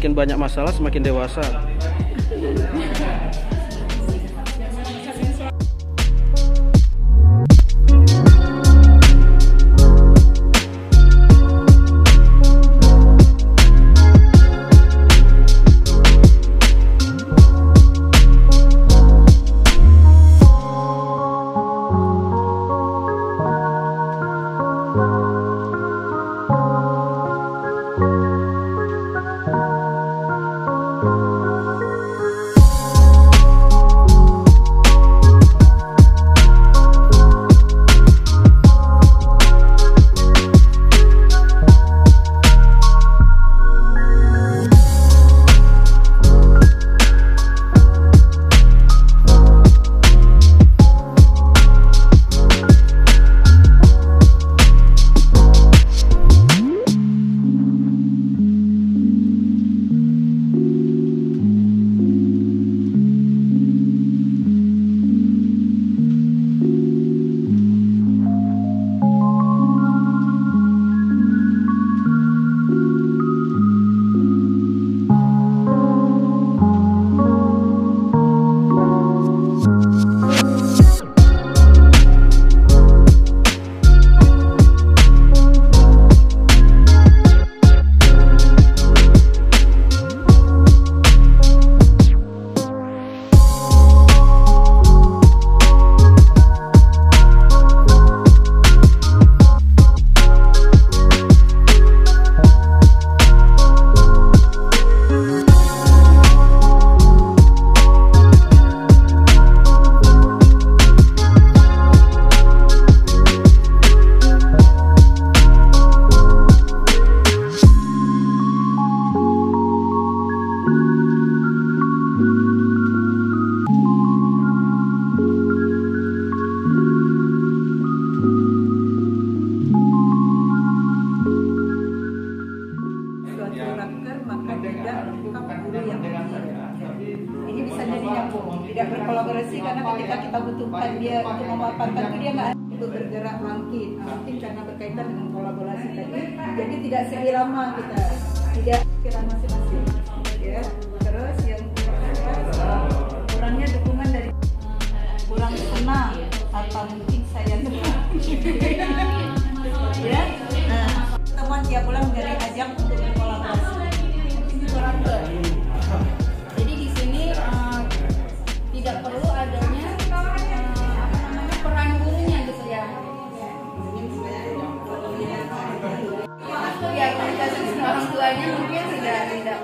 semakin banyak masalah semakin dewasa. Ini bisa jadi nyambung, tidak berkolaborasi karena ketika kita butuhkan dia untuk memaparkan itu dia nggak untuk bergerak bangkit. Mungkin karena berkaitan dengan kolaborasi tadi, jadi tidak seirama kita, tidak kira masing-masing. Ya, terus yang kedua kurangnya dukungan dari kurang senang atau mungkin saya ya. Nah, teman tiap bulan menjadi ajang untuk berkolaborasi. Jadi di sini tidak perlu adanya peran gurunya gitu ya. Ya, komunikasi dengan orang tuanya mungkin tidak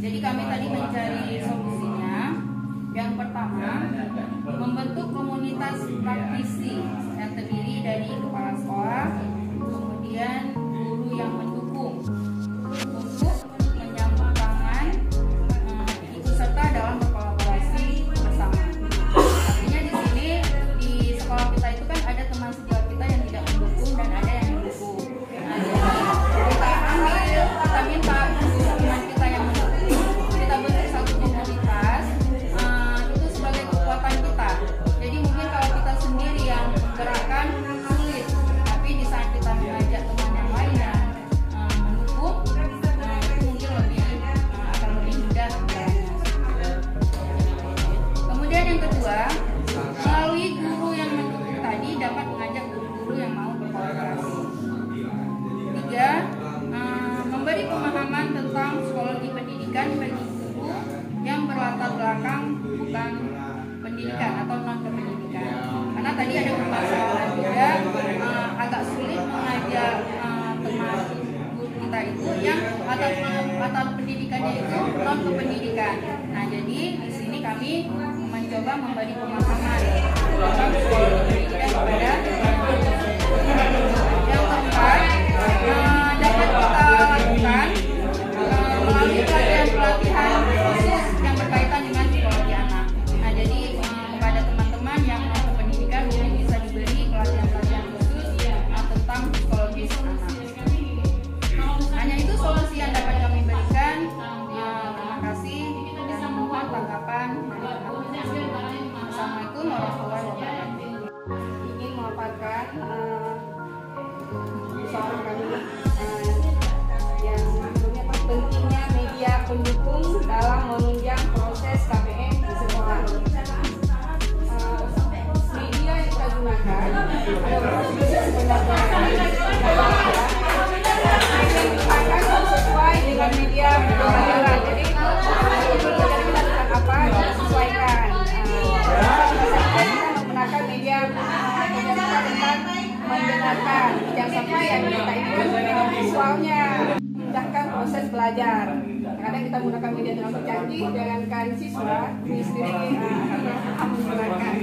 Jadi kami tadi mencari solusinya. Yang pertama, membentuk komunitas praktisi yang terdiri dari kepala sekolah, kemudian guru yang mendukung untuk menyambung tangan, ikut serta dalam berkolaborasi bersama. Artinya di sini di sekolah kita itu kan ada teman sejawat kita yang tidak mendukung dan ada yang mendukung. Nah, jadi kita minta teman kita yang mendukung, kita bentuk satu komunitas. Itu sebagai kekuatan kita. Jadi mungkin kalau kita sendiri yang gerakan sulit, tapi di saat kita mengajak teman yang lain yang mendukung, itu mungkin akan lebih mudah. Kemudian yang kedua, melalui guru yang mendukung tadi dapat mengajak guru-guru yang mau berkolaborasi. Tiga, memberi pemahaman tentang psikologi pendidikan bagi guru yang berlatar belakang bukan pendidikan atau non pendidikan. Karena tadi ada permasalahan juga agak sulit mengajak teman guru kita itu yang latar pendidikannya itu non kependidikan. Nah, jadi di sini kami mencoba memberi pemahaman tentang psikologi pendidikan kepada yang keempat, dapat kita lakukan melalui pelatihan khusus yang berkaitan dengan psikologi anak. Nah, jadi kepada teman-teman yang mau pendidikan mungkin bisa diberi pelatihan-pelatihan khusus tentang psikologi anak. Hanya itu solusi yang dapat kami berikan. Terima kasih dan mohon tanggapan dari teman-teman. Assalamualaikum warahmatullahi wabarakatuh. Ingin memaparkan soal kami yang sebelumnya pentingnya media pendukung dalam menunjang proses KPM di sekolah. Media yang kita gunakan sesuai dengan media pembelajaran. Jadi pembelajaran kita tentang apa disesuaikan. Kita menggunakan media tentang mendengarkan, jangan sampai yang kita ini kan visualnya memudahkan proses belajar. Kadang kita menggunakan media terlalu canggih, jangankan siswa ini sendiri menggunakan.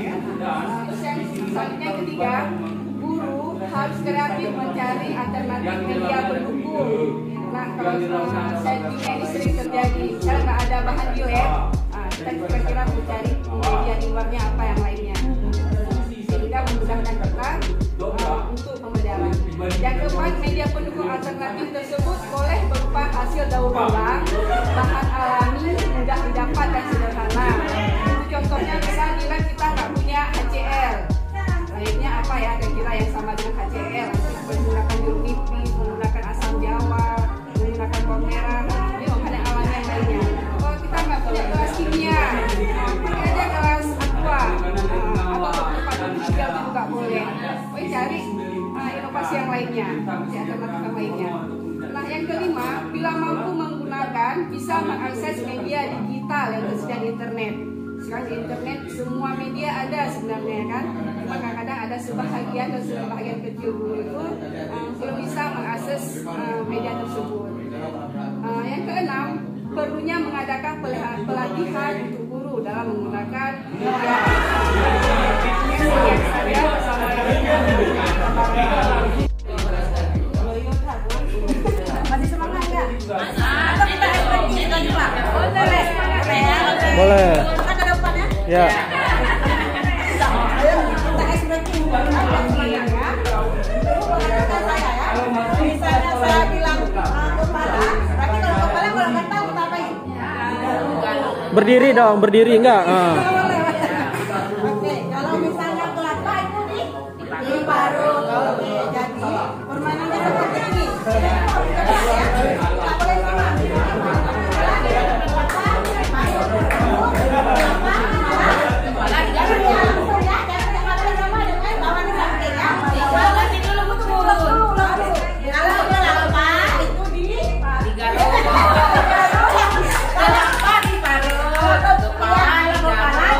Terus yang selanjutnya yang ketiga, guru harus kreatif mencari alternatif media pendukung. Nah, kalau settingnya ini sering terjadi, karena nggak ada bahan bio ya, kita kira-kira mencari media di luarnya apa yang lainnya, sehingga memudahkan kita untuk pembelajaran. Yang keempat, media pendukung alternatif tersebut boleh berupa hasil daur ulang, bahan alami, mudah didapat dan sederhana. Contohnya misalnya bila kita nggak punya HCl, lainnya apa ya kira-kira yang sama dengan HCl, menggunakan jeruk nipis, menggunakan asam jawa, menggunakan bawang merah, ini bahan alami yang lainnya. Kalau kita nggak punya gelas kimia, pakai aja gelas aqua, atau pakai fisika itu juga boleh. Cari inovasi yang lainnya, alternatif yang lainnya. Nah, yang kelima, bila mampu menggunakan, bisa mengakses media digital yang tersedia di internet. Sekarang di internet semua media ada sebenarnya kan, cuma kadang-kadang ada sebahagian dan sebahagian kecil guru itu belum bisa mengakses media tersebut. Yang keenam, perlunya mengadakan pelatihan untuk guru dalam menggunakan media. Saya bersama masih semangat nggak? Atau kita ekspresi lagi Pak? Boleh semangat ya? Boleh. Kan ada depannya? Ya. Kita ekspresi semangat ya. Kata saya ya. Misalnya saya bilang kepala, berarti kalau kepala kalau nggak tahu kita apain? Berdiri dong, berdiri enggak? Oke, kalau misalnya kelapa itu di paru. Oke, jadi permainannya seperti ini. Kepala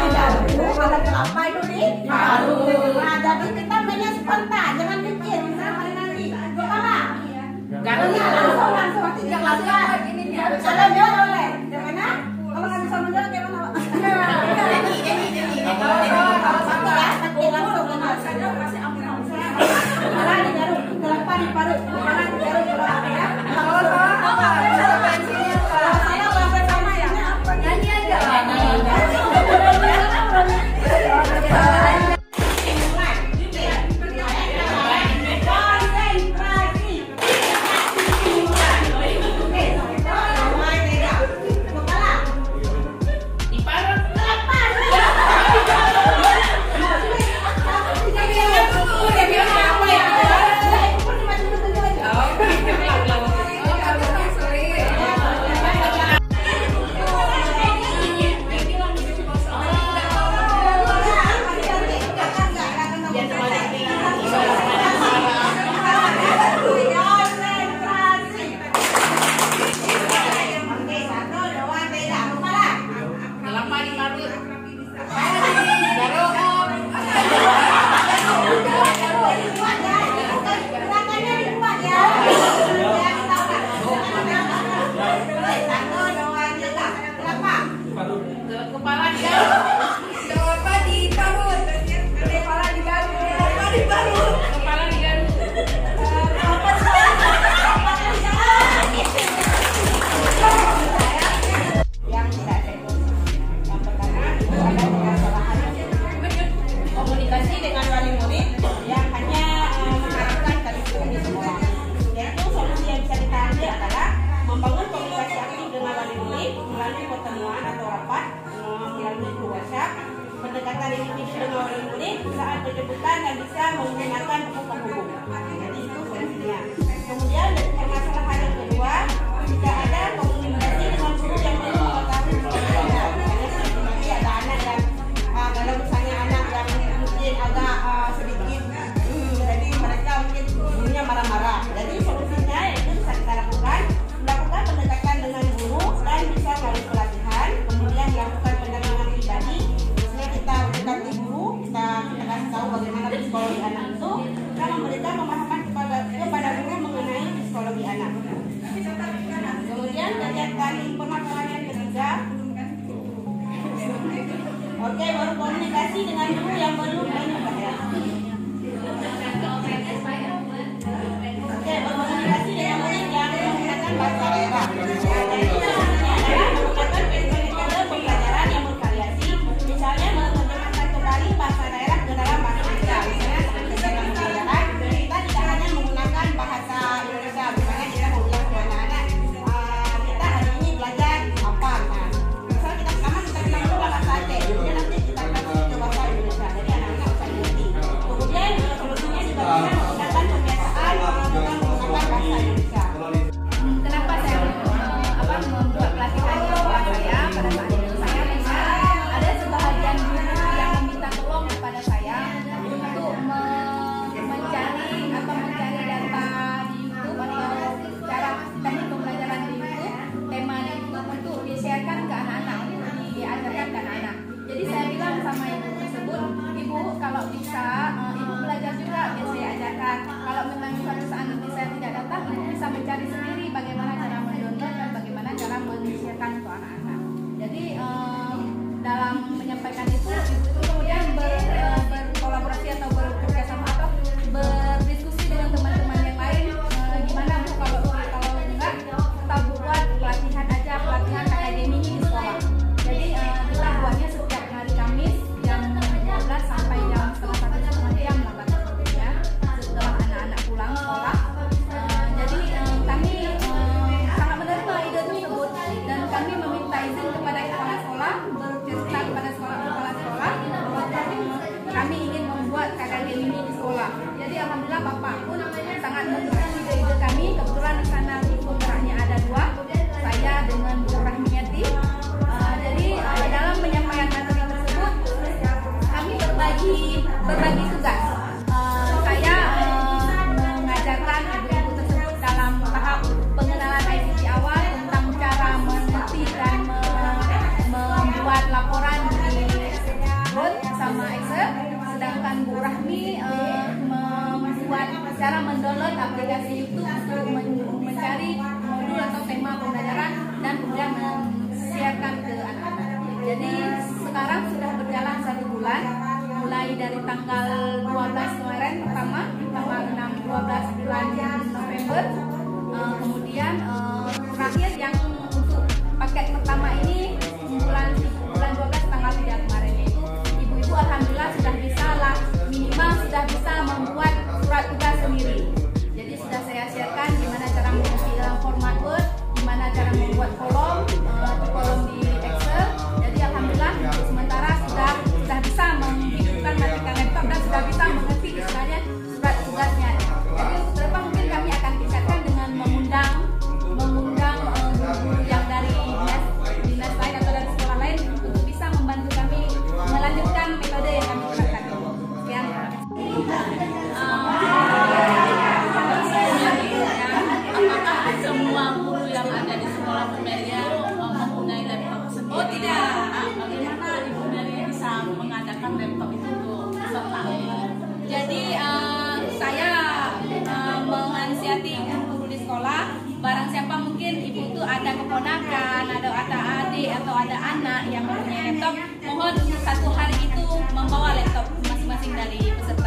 antara individu dengan wali murid saat penjemputan dan bisa menggunakan buku penghubung. Jadi itu solusinya. Kemudian dari permasalahan yang kedua, jika ada komunikasi dengan guru yang belum mengetahui pelajarannya. Seperti ada anak yang kalau misalnya anak yang mungkin agak sedikit, jadi mereka mungkin gurunya marah-marah. Jadi solusinya itu bisa kita lakukan pendekatan dengan guru dan bisa melalui pelatihan, kemudian melakukan pendampingan pribadi. Misalnya kita mendekati guru, kita kasih tahu bagaimana psikologi anak itu, dan memberikan pemahaman kepada guru mengenai psikologi anak. Kemudian kegiatan permasalahan yang ketiga, oke, baru komunikasi dengan guru yang belum berkomunikasi. Oke, berkomunikasi dengan murid yang menggunakan bahasa daerah. Jadi solusinya adalah menggunakan metode pembelajaran yang bervariasi, misalnya menerjemahkan kembali bahasa daerah ke dalam bahasa Indonesia. Misalnya seperti dalam pembelajaran, kita tidak hanya menggunakan bahasa Indonesia. Misalnya kita mau bilang kepada anak, kita hari ini belajar apa? Nah, misalnya kita pertama kita bilang dulu bahasa Aceh, kemudian nanti kita kasih ke bahasa Indonesia. Jadi anak-anak bisa mengerti. Kemudian solusinya juga bisa menggunakan pembiasaan dengan menggunakan bahasa Indonesia. Kenapa saya membuat pelatihan di sekolah saya? Pada saat itu saya melihat ada sebahagian guru yang meminta tolong kepada saya untuk mencari data di YouTube atau cara teknik pembelajaran di YouTube, tema di YouTube untuk di-sharekan ke anak-anak, untuk diajarkan ke anak-anak. Jadi saya bilang sama ibu tersebut, ibu kalau bisa ibu belajar juga biar saya ajarkan. Kalau memang suatu saat nanti saya tidak datang, ibu bisa mencari sendiri bagaimana cara mendownload dan bagaimana cara men-sharekan untuk anak-anak. Jadi dalam menyampaikan itu, ibu itu kemudian berkolaborasi atau bekerjasama atau berdiskusi dengan teman-teman yang lain. Gimana Bu kalau enggak kita buat pelatihan aja, pelatihan akademi di sekolah. Jadi kita buatnya setiap hari Kamis jam 12 sampai jam setengah jam lambat waktunya setelah anak-anak pulang sekolah. Jadi kami sangat menerima ide tersebut dan kami meminta izin kepada kepala sekolah, bercerita kepada kepala sekolah bahwa kami ingin membuat akademi di sekolah. Jadi alhamdulillah Bapak pun sangat mendukung ide-ide kami. Kebetulan di sana tim penggeraknya ada 2, saya dengan Bu Rahmiati. Jadi dalam penyampaian materi tersebut kami berbagi tugas. Saya mengajarkan ibu-ibu tersebut dalam tahap pengenalan ICT awal tentang cara mengerti dan membuat laporan di Word sama Excel. Sedangkan Bu Rahmi membuat cara mendownload aplikasi YouTube untuk mencari modul atau tema pembelajaran dan kemudian men-sharekan ke anak-anak. Jadi sekarang sudah berjalan 1 bulan, mulai dari tanggal 12 kemarin pertama, tanggal 6-12 bulan November, kemudian terakhir yang untuk paket pertama ini bulan 12 tanggal 3 kemarin, yaitu ibu-ibu alhamdulillah sudah bisa lah, minimal sudah bisa membuat surat tugas sendiri. Jadi sudah saya sharekan gimana cara mengisi dalam format Word, gimana cara membuat kolom di Excel. Jadi alhamdulillah sementara sudah bisa menghidupkan matikan laptop dan sudah bisa mengerti istilahnya surat tugasnya. Jadi untuk ke depan mungkin kami akan tingkatkan dengan mengundang guru yang dari dinas lain atau dari sekolah lain untuk bisa membantu kami melanjutkan metode yang kami terapkan. Sekian. Apakah semua guru yang ada di sekolah Bu Meria mempunyai laptop sendiri? Oh tidak. Bagaimana Ibu Meria bisa mengadakan laptop itu untuk peserta? Jadi saya mengansiati guru di sekolah, barang siapa mungkin ibu itu ada keponakan, ada adik atau ada anak yang mempunyai laptop, mohon untuk 1 hari itu membawa laptop masing-masing dari peserta.